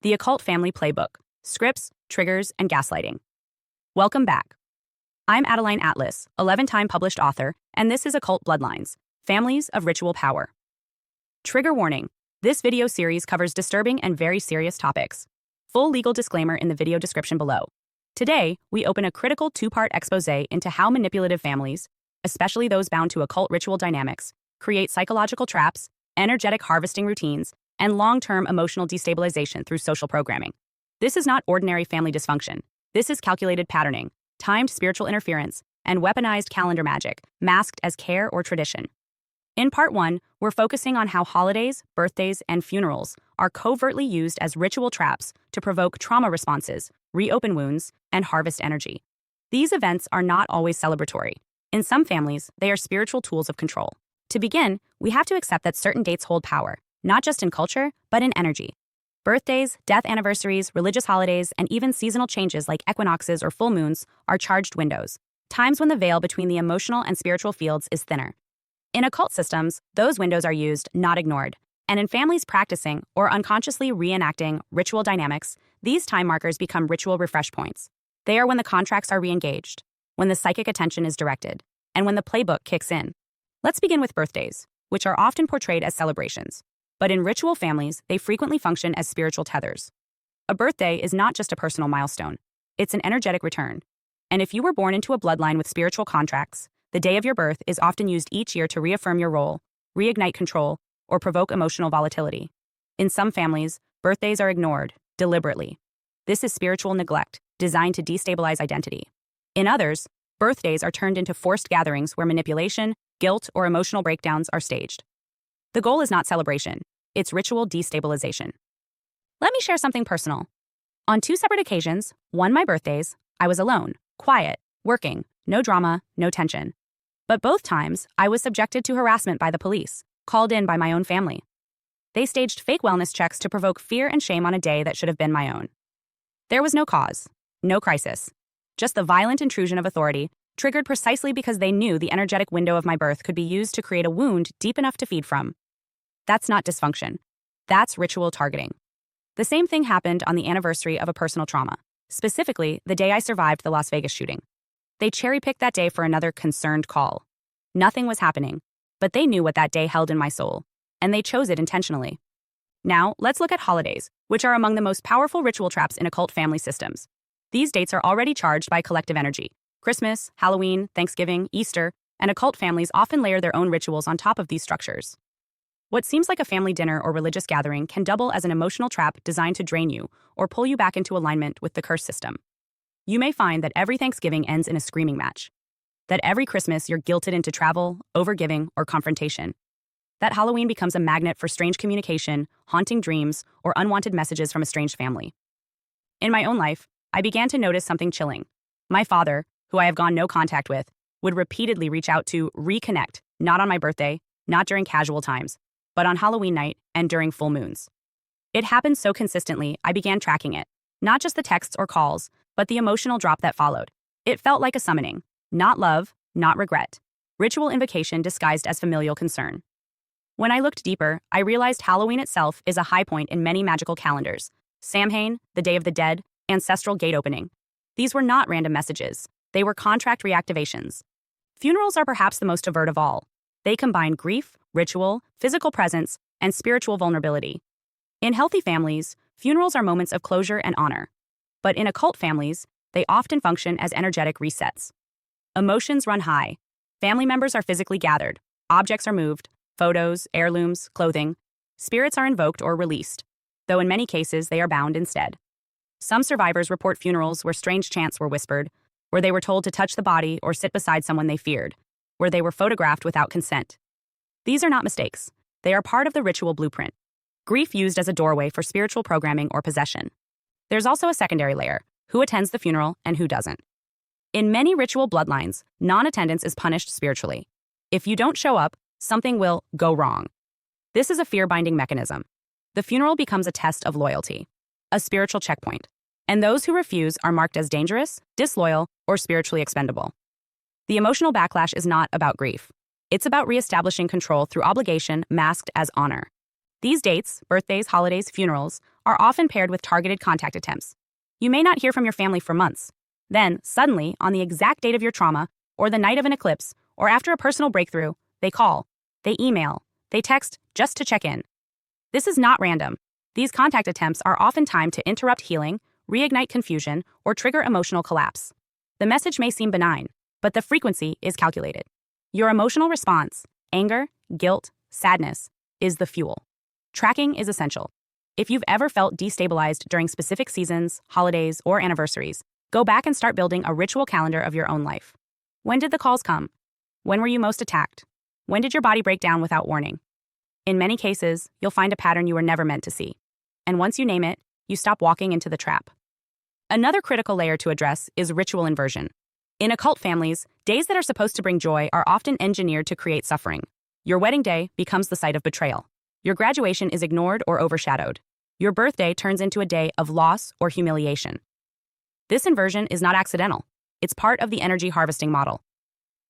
The Occult Family Playbook, Scripts, Triggers, and Gaslighting. Welcome back. I'm Adeline Atlas, 11-time published author, and this is Occult Bloodlines, Families of Ritual Power. Trigger warning, this video series covers disturbing and very serious topics. Full legal disclaimer in the video description below. Today, we open a critical two-part exposé into how manipulative families, especially those bound to occult ritual dynamics, create psychological traps, energetic harvesting routines, and long-term emotional destabilization through social programming. This is not ordinary family dysfunction. This is calculated patterning, timed spiritual interference, and weaponized calendar magic, masked as care or tradition. In Part 1, we're focusing on how holidays, birthdays, and funerals are covertly used as ritual traps to provoke trauma responses, reopen wounds, and harvest energy. These events are not always celebratory. In some families, they are spiritual tools of control. To begin, we have to accept that certain dates hold power, not just in culture, but in energy. Birthdays, death anniversaries, religious holidays, and even seasonal changes like equinoxes or full moons are charged windows, times when the veil between the emotional and spiritual fields is thinner. In occult systems, those windows are used, not ignored. And in families practicing or unconsciously reenacting ritual dynamics, these time markers become ritual refresh points. They are when the contracts are re-engaged, when the psychic attention is directed, and when the playbook kicks in. Let's begin with birthdays, which are often portrayed as celebrations. But in ritual families, they frequently function as spiritual tethers. A birthday is not just a personal milestone. It's an energetic return. And if you were born into a bloodline with spiritual contracts, the day of your birth is often used each year to reaffirm your role, reignite control, or provoke emotional volatility. In some families, birthdays are ignored, deliberately. This is spiritual neglect, designed to destabilize identity. In others, birthdays are turned into forced gatherings where manipulation, guilt, or emotional breakdowns are staged. The goal is not celebration, it's ritual destabilization. Let me share something personal. On 2 separate occasions, one my birthdays, I was alone, quiet, working, no drama, no tension. But both times, I was subjected to harassment by the police, called in by my own family. They staged fake wellness checks to provoke fear and shame on a day that should have been my own. There was no cause, no crisis, just the violent intrusion of authority, triggered precisely because they knew the energetic window of my birth could be used to create a wound deep enough to feed from. That's not dysfunction. That's ritual targeting. The same thing happened on the anniversary of a personal trauma, specifically the day I survived the Las Vegas shooting. They cherry-picked that day for another concerned call. Nothing was happening, but they knew what that day held in my soul, and they chose it intentionally. Now, let's look at holidays, which are among the most powerful ritual traps in occult family systems. These dates are already charged by collective energy. Christmas, Halloween, Thanksgiving, Easter, and occult families often layer their own rituals on top of these structures. What seems like a family dinner or religious gathering can double as an emotional trap designed to drain you or pull you back into alignment with the curse system. You may find that every Thanksgiving ends in a screaming match. That every Christmas you're guilted into travel, overgiving, or confrontation. That Halloween becomes a magnet for strange communication, haunting dreams, or unwanted messages from a strange family. In my own life, I began to notice something chilling. My father, who I have gone no contact with, would repeatedly reach out to reconnect, not on my birthday, not during casual times, but on Halloween night and during full moons. It happened so consistently, I began tracking it, not just the texts or calls, but the emotional drop that followed. It felt like a summoning, not love, not regret. Ritual invocation disguised as familial concern. When I looked deeper, I realized Halloween itself is a high point in many magical calendars. Samhain, the Day of the Dead, ancestral gate opening. These were not random messages. They were contract reactivations. Funerals are perhaps the most overt of all. They combine grief, ritual, physical presence, and spiritual vulnerability. In healthy families, funerals are moments of closure and honor. But in occult families, they often function as energetic resets. Emotions run high. Family members are physically gathered. Objects are moved. Photos, heirlooms, clothing. Spirits are invoked or released, though in many cases they are bound instead. Some survivors report funerals where strange chants were whispered, where they were told to touch the body or sit beside someone they feared, where they were photographed without consent. These are not mistakes. They are part of the ritual blueprint. Grief used as a doorway for spiritual programming or possession. There's also a secondary layer: who attends the funeral and who doesn't. In many ritual bloodlines, non-attendance is punished spiritually. If you don't show up, something will go wrong. This is a fear-binding mechanism. The funeral becomes a test of loyalty, a spiritual checkpoint, and those who refuse are marked as dangerous, disloyal, or spiritually expendable. The emotional backlash is not about grief. It's about reestablishing control through obligation masked as honor. These dates, birthdays, holidays, funerals, are often paired with targeted contact attempts. You may not hear from your family for months. Then, suddenly, on the exact date of your trauma, or the night of an eclipse, or after a personal breakthrough, they call, they email, they text just to check in. This is not random. These contact attempts are often timed to interrupt healing, reignite confusion, or trigger emotional collapse. The message may seem benign, but the frequency is calculated. Your emotional response, anger, guilt, sadness, is the fuel. Tracking is essential. If you've ever felt destabilized during specific seasons, holidays, or anniversaries, go back and start building a ritual calendar of your own life. When did the calls come? When were you most attacked? When did your body break down without warning? In many cases, you'll find a pattern you were never meant to see. And once you name it, you stop walking into the trap. Another critical layer to address is ritual inversion. In occult families, days that are supposed to bring joy are often engineered to create suffering. Your wedding day becomes the site of betrayal. Your graduation is ignored or overshadowed. Your birthday turns into a day of loss or humiliation. This inversion is not accidental. It's part of the energy harvesting model.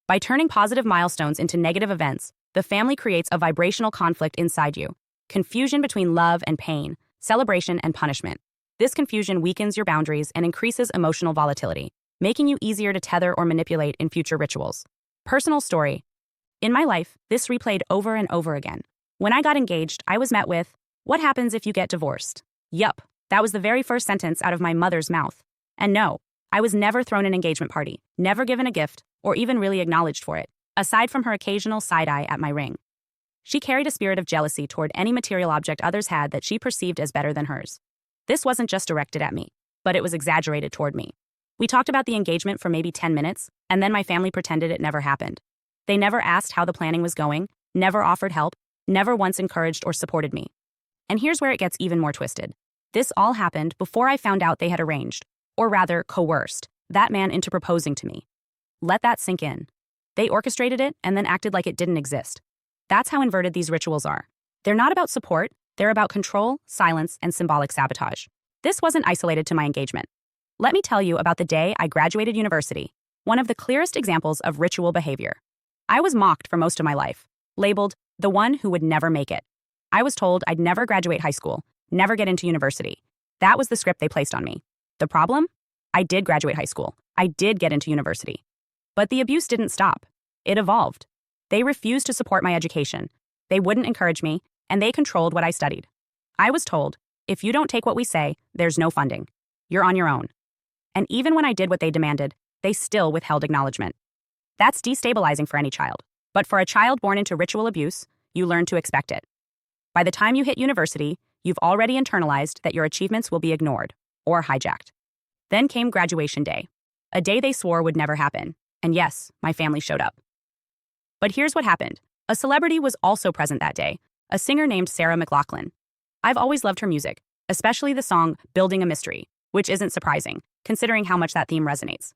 By turning positive milestones into negative events, the family creates a vibrational conflict inside you, confusion between love and pain, celebration and punishment. This confusion weakens your boundaries and increases emotional volatility, making you easier to tether or manipulate in future rituals. Personal story. In my life, this replayed over and over again. When I got engaged, I was met with, "What happens if you get divorced?" Yup, that was the very first sentence out of my mother's mouth. And no, I was never thrown an engagement party, never given a gift, or even really acknowledged for it, aside from her occasional side-eye at my ring. She carried a spirit of jealousy toward any material object others had that she perceived as better than hers. This wasn't just directed at me, but it was exaggerated toward me. We talked about the engagement for maybe 10 minutes, and then my family pretended it never happened. They never asked how the planning was going, never offered help, never once encouraged or supported me. And here's where it gets even more twisted. This all happened before I found out they had arranged, or rather coerced, that man into proposing to me. Let that sink in. They orchestrated it and then acted like it didn't exist. That's how inverted these rituals are. They're not about support, they're about control, silence, and symbolic sabotage. This wasn't isolated to my engagement. Let me tell you about the day I graduated university, one of the clearest examples of ritual behavior. I was mocked for most of my life, labeled the one who would never make it. I was told I'd never graduate high school, never get into university. That was the script they placed on me. The problem? I did graduate high school. I did get into university. But the abuse didn't stop. It evolved. They refused to support my education. They wouldn't encourage me, and they controlled what I studied. I was told, if you don't take what we say, there's no funding. You're on your own. And even when I did what they demanded, they still withheld acknowledgement. That's destabilizing for any child. But for a child born into ritual abuse, you learn to expect it. By the time you hit university, you've already internalized that your achievements will be ignored or hijacked. Then came graduation day, a day they swore would never happen. And yes, my family showed up. But here's what happened. A celebrity was also present that day, a singer named Sarah McLachlan. I've always loved her music, especially the song Building a Mystery, which isn't surprising, considering how much that theme resonates.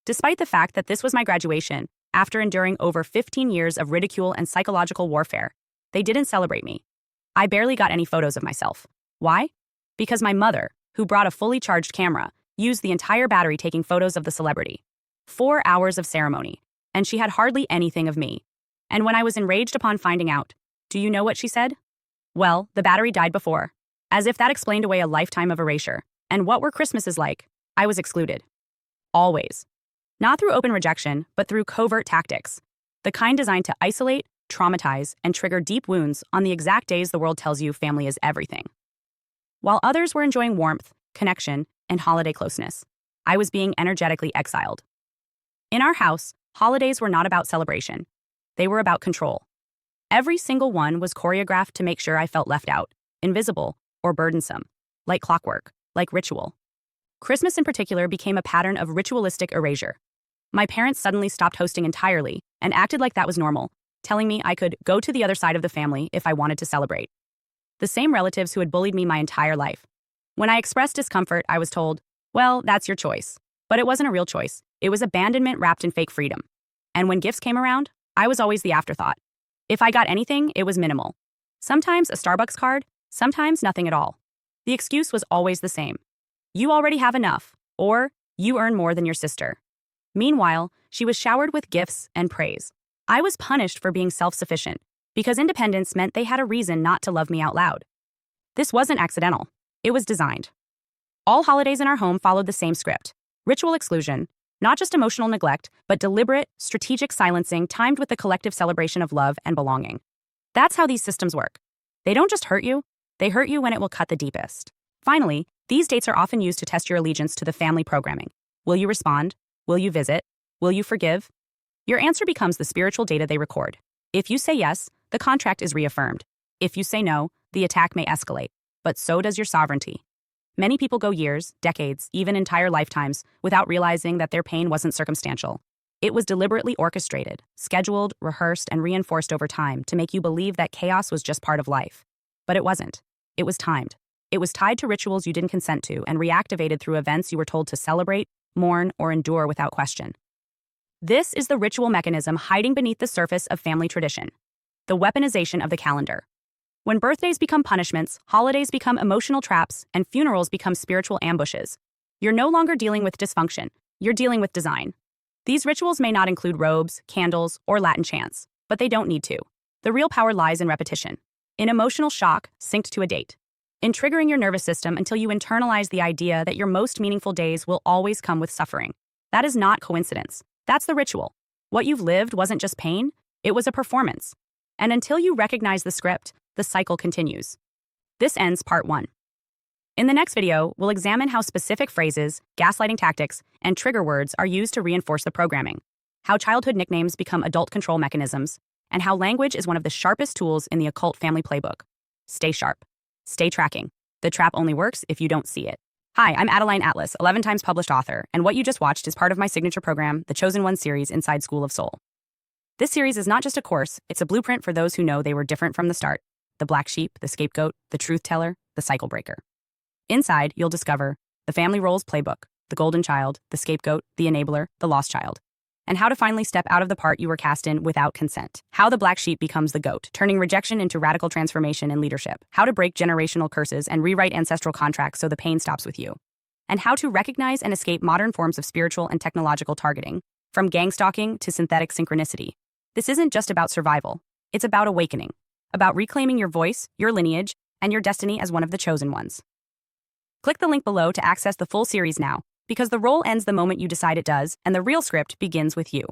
Despite the fact that this was my graduation, after enduring over 15 years of ridicule and psychological warfare, they didn't celebrate me. I barely got any photos of myself. Why? Because my mother, who brought a fully charged camera, used the entire battery taking photos of the celebrity. 4 hours of ceremony, and she had hardly anything of me. And when I was enraged upon finding out, do you know what she said? Well, the battery died before. As if that explained away a lifetime of erasure. And what were Christmases like? I was excluded. Always. Not through open rejection, but through covert tactics. The kind designed to isolate, traumatize, and trigger deep wounds on the exact days the world tells you family is everything. While others were enjoying warmth, connection, and holiday closeness, I was being energetically exiled. In our house, holidays were not about celebration. They were about control. Every single one was choreographed to make sure I felt left out, invisible, or burdensome, like clockwork, like ritual. Christmas in particular became a pattern of ritualistic erasure. My parents suddenly stopped hosting entirely and acted like that was normal, telling me I could go to the other side of the family if I wanted to celebrate. The same relatives who had bullied me my entire life. When I expressed discomfort, I was told, well, that's your choice. But it wasn't a real choice. It was abandonment wrapped in fake freedom. And when gifts came around, I was always the afterthought. If I got anything, it was minimal. Sometimes a Starbucks card, sometimes nothing at all. The excuse was always the same. You already have enough, or you earn more than your sister. Meanwhile, she was showered with gifts and praise. I was punished for being self-sufficient, because independence meant they had a reason not to love me out loud. This wasn't accidental. It was designed. All holidays in our home followed the same script. Ritual exclusion, not just emotional neglect, but deliberate, strategic silencing timed with the collective celebration of love and belonging. That's how these systems work. They don't just hurt you, they hurt you when it will cut the deepest. Finally, these dates are often used to test your allegiance to the family programming. Will you respond? Will you visit? Will you forgive? Your answer becomes the spiritual data they record. If you say yes, the contract is reaffirmed. If you say no, the attack may escalate. But so does your sovereignty. Many people go years, decades, even entire lifetimes without realizing that their pain wasn't circumstantial. It was deliberately orchestrated, scheduled, rehearsed, and reinforced over time to make you believe that chaos was just part of life. But it wasn't. It was timed. It was tied to rituals you didn't consent to and reactivated through events you were told to celebrate, mourn, or endure without question. This is the ritual mechanism hiding beneath the surface of family tradition. The weaponization of the calendar. When birthdays become punishments, holidays become emotional traps, and funerals become spiritual ambushes, you're no longer dealing with dysfunction, you're dealing with design. These rituals may not include robes, candles, or Latin chants, but they don't need to. The real power lies in repetition, in emotional shock synced to a date, in triggering your nervous system until you internalize the idea that your most meaningful days will always come with suffering. That is not coincidence. That's the ritual. What you've lived wasn't just pain, it was a performance. And until you recognize the script, the cycle continues. This ends part 1. In the next video, we'll examine how specific phrases, gaslighting tactics, and trigger words are used to reinforce the programming, how childhood nicknames become adult control mechanisms, and how language is one of the sharpest tools in the occult family playbook. Stay sharp. Stay tracking. The trap only works if you don't see it. Hi, I'm Adeline Atlas, 11 times published author, and what you just watched is part of my signature program, the Chosen One series inside School of Soul. This series is not just a course, it's a blueprint for those who know they were different from the start. The black sheep, the scapegoat, the truth teller, the cycle breaker. Inside, you'll discover the family roles playbook, the golden child, the scapegoat, the enabler, the lost child, and how to finally step out of the part you were cast in without consent. How the black sheep becomes the goat, turning rejection into radical transformation and leadership. How to break generational curses and rewrite ancestral contracts so the pain stops with you. And how to recognize and escape modern forms of spiritual and technological targeting, from gang stalking to synthetic synchronicity. This isn't just about survival. It's about awakening. About reclaiming your voice, your lineage, and your destiny as one of the chosen ones. Click the link below to access the full series now, because the role ends the moment you decide it does, and the real script begins with you.